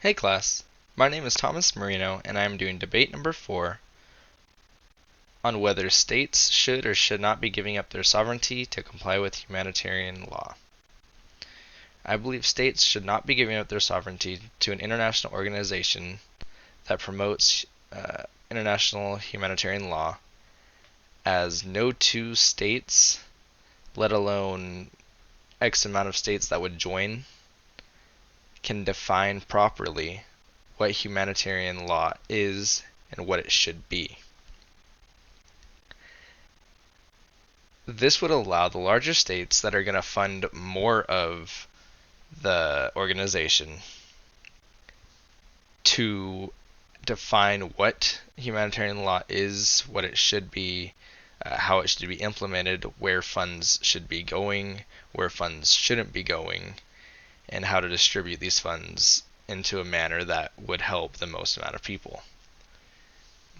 Hey class, my name is Thomas Moreno and I am doing debate number 4 on whether states should or should not be giving up their sovereignty to comply with humanitarian law. I believe states should not be giving up their sovereignty to an international organization that promotes international humanitarian law, as no two states, let alone X amount of states that would join, can define properly what humanitarian law is and what it should be. This would allow the larger states that are going to fund more of the organization to define what humanitarian law is, what it should be, how it should be implemented, where funds should be going, where funds shouldn't be going, and how to distribute these funds into a manner that would help the most amount of people.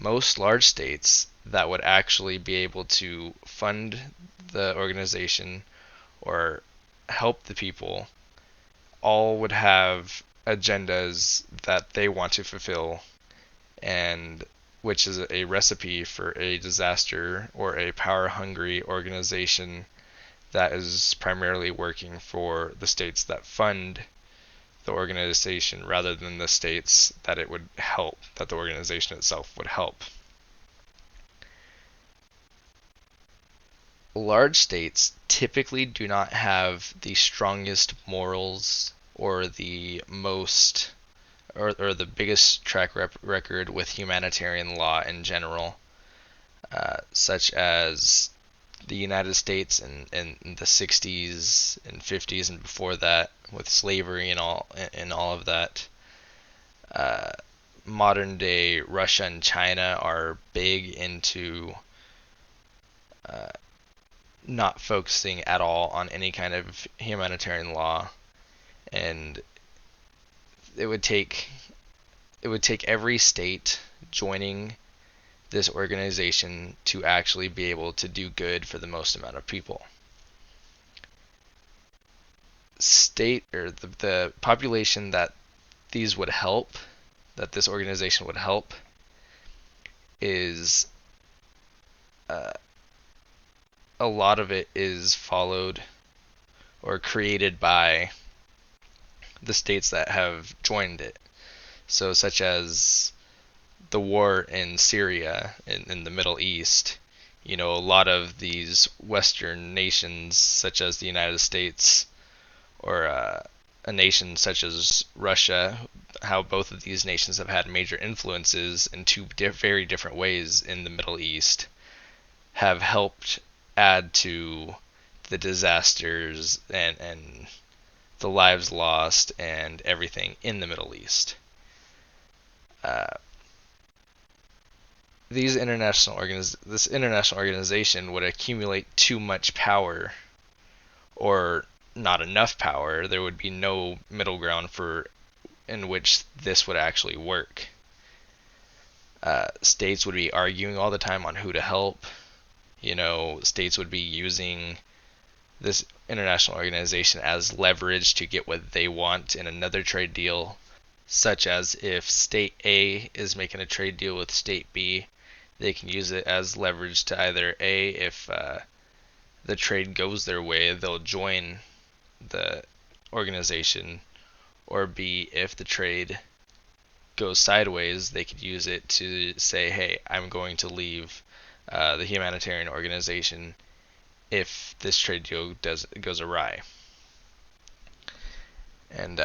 Most large states that would actually be able to fund the organization or help the people all would have agendas that they want to fulfill, and which is a recipe for a disaster or a power hungry organization that is primarily working for the states that fund the organization rather than the states that it would help, that the organization itself would help. Large states typically do not have the strongest morals or the most or the biggest track record with humanitarian law in general, such as the United States in the 60s and 50s and before that, with slavery and all of that. Modern day Russia and China are big into not focusing at all on any kind of humanitarian law, and it would take every state joining this organization to actually be able to do good for the most amount of people. State or the population that these would help, that this organization would help, is a lot of it is followed or created by the states that have joined it. So, such as the war in Syria in the Middle East, a lot of these Western nations, such as the United States or a nation such as Russia, how both of these nations have had major influences in two very different ways in the Middle East, have helped add to the disasters and the lives lost and everything in the Middle East. This international organization would accumulate too much power or not enough power. There would be no middle ground in which this would actually work. States would be arguing all the time on who to help. States would be using this international organization as leverage to get what they want in another trade deal, such as if state A is making a trade deal with state B, they can use it as leverage to either A, if the trade goes their way, they'll join the organization, or B, if the trade goes sideways, they could use it to say, hey, I'm going to leave the humanitarian organization if this trade deal goes awry. And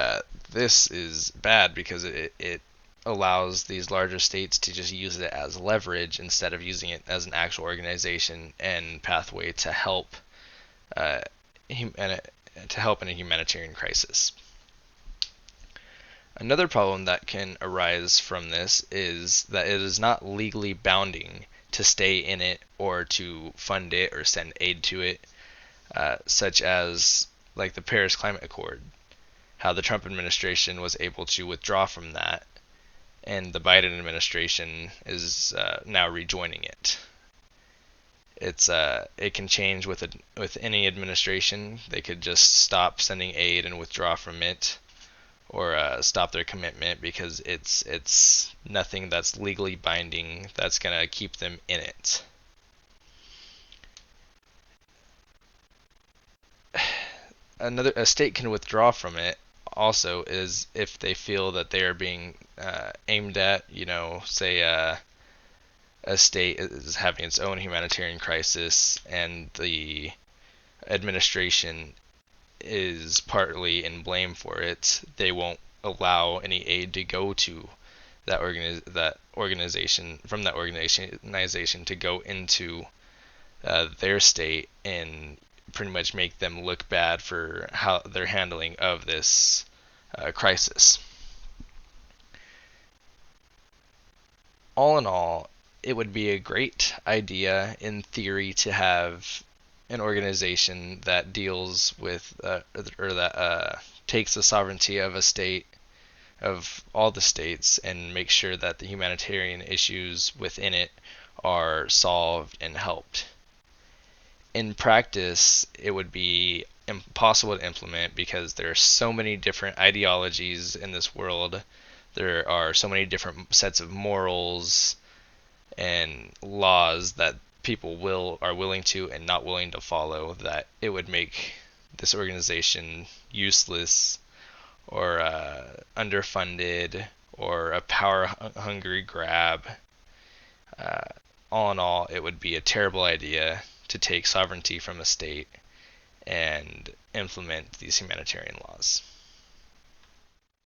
this is bad because it allows these larger states to just use it as leverage instead of using it as an actual organization and pathway to help in a humanitarian crisis. Another problem that can arise from this is that it is not legally bounding to stay in it or to fund it or send aid to it, such as like the Paris Climate Accord, how the Trump administration was able to withdraw from that, and the Biden administration is now rejoining it. It can change with any administration. They could just stop sending aid and withdraw from it, or stop their commitment because it's nothing that's legally binding that's gonna keep them in it. Another a state can withdraw from it also is if they feel that they are being aimed at. Say a state is having its own humanitarian crisis and the administration is partly in blame for it, they won't allow any aid to go to that organization from that organization to go into their state and pretty much make them look bad for how their handling of this crisis. All in all, it would be a great idea in theory to have an organization that deals with or that takes the sovereignty of a state of all the states and makes sure that the humanitarian issues within it are solved and helped. In practice, it would be impossible to implement because there are so many different ideologies in this world. There are so many different sets of morals and laws that people are willing to and not willing to follow that it would make this organization useless or underfunded or a power hungry grab. Uh, all in all, it would be a terrible idea to take sovereignty from a state and implement these humanitarian laws.